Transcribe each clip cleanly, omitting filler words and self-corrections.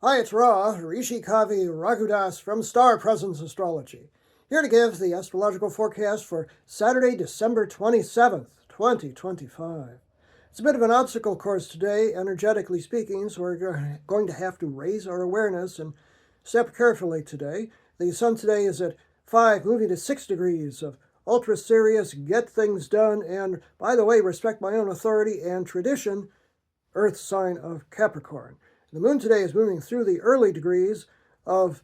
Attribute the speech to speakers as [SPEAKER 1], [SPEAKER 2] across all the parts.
[SPEAKER 1] Hi, it's Ra, Rishi Kavi Raghudas from Star Presence Astrology, here to give the astrological forecast for Saturday, December 27th, 2025. It's a bit of an obstacle course today, energetically speaking, so we're going to have to raise our awareness and step carefully today. The sun today is at 5, moving to 6 degrees of ultra serious, get things done, and by the way, respect my own authority and tradition, Earth sign of Capricorn. The moon today is moving through the early degrees of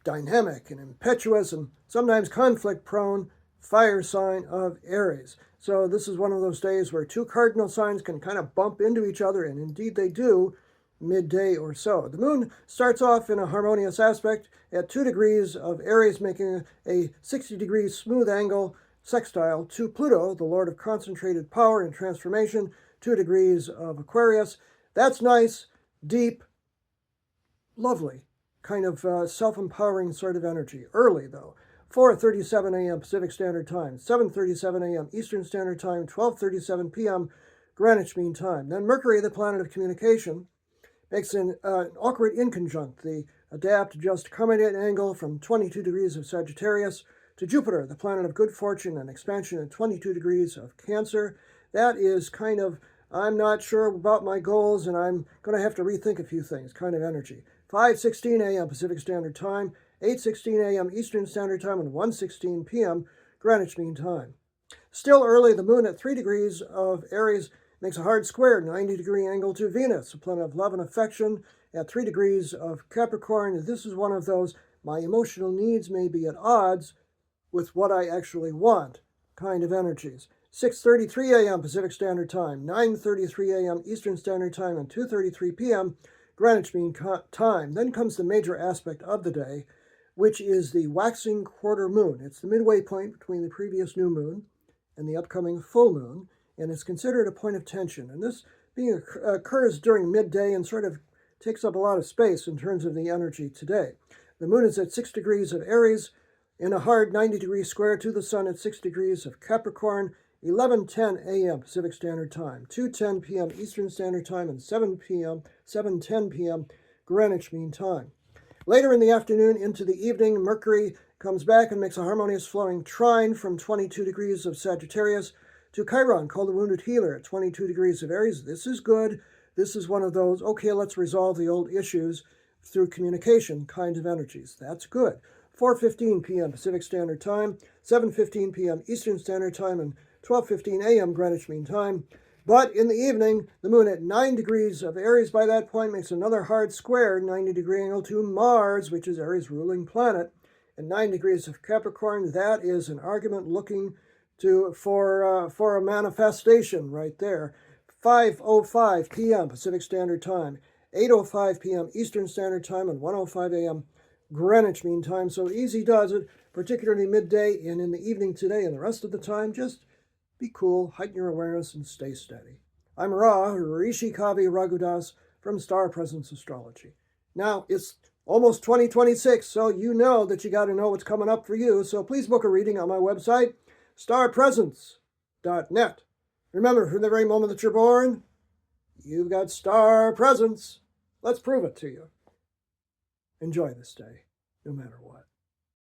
[SPEAKER 1] dynamic and impetuous and sometimes conflict-prone fire sign of Aries. So this is one of those days where two cardinal signs can kind of bump into each other, and indeed they do, midday or so. The moon starts off in a harmonious aspect at 2 degrees of Aries, making a 60-degree smooth angle sextile to Pluto, the lord of concentrated power and transformation, 2 degrees of Aquarius. That's nice, deep, lovely, kind of self-empowering sort of energy. Early, though. 4:37 a.m. Pacific Standard Time, 7:37 a.m. Eastern Standard Time, 12:37 p.m. Greenwich Mean Time. Then Mercury, the planet of communication, makes an awkward inconjunct, the adapt just coming at an angle from 22 degrees of Sagittarius to Jupiter, the planet of good fortune and expansion at 22 degrees of Cancer. That is kind of, I'm not sure about my goals and I'm going to have to rethink a few things kind of energy. 5:16 a.m. Pacific Standard Time, 8:16 a.m. Eastern Standard Time, and 1:16 p.m. Greenwich Mean Time. Still early, the moon at 3 degrees of Aries makes a hard square 90-degree angle to Venus, the planet of love and affection, at 3 degrees of Capricorn. This is one of those, my emotional needs may be at odds with what I actually want kind of energies. 6:33 a.m. Pacific Standard Time, 9:33 a.m. Eastern Standard Time, and 2:33 p.m. Greenwich Mean Time. Then comes the major aspect of the day, which is the waxing quarter moon. It's the midway point between the previous new moon and the upcoming full moon, and it's considered a point of tension. And this being occurs during midday and sort of takes up a lot of space in terms of the energy today. The moon is at 6 degrees of Aries in a hard 90-degree square to the sun at 6 degrees of Capricorn, 11:10 a.m. Pacific Standard Time, 2:10 p.m. Eastern Standard Time, and 7:10 p.m. Greenwich Mean Time. Later in the afternoon into the evening, Mercury comes back and makes a harmonious flowing trine from 22 degrees of Sagittarius to Chiron, called the Wounded Healer, at 22 degrees of Aries. This is good. This is one of those, okay, let's resolve the old issues through communication kind of energies. That's good. 4:15 p.m. Pacific Standard Time, 7:15 p.m. Eastern Standard Time, and 12:15 a.m. Greenwich Mean Time. But in the evening, the moon at 9 degrees of Aries by that point makes another hard square 90-degree angle to Mars, which is Aries' ruling planet, at 9 degrees of Capricorn. That is an argument looking for a manifestation right there. 5:05 p.m. Pacific Standard Time, 8:05 p.m. Eastern Standard Time, and 1:05 a.m. Greenwich Mean Time. So easy does it, particularly midday and in the evening today, and the rest of the time, just be cool, heighten your awareness, and stay steady. I'm Ra, Rishi Kavi Raghudas from Star Presence Astrology. Now, it's almost 2026, so you know that you got to know what's coming up for you, so please book a reading on my website, starpresence.net. Remember, from the very moment that you're born, you've got star presence. Let's prove it to you. Enjoy this day, no matter what.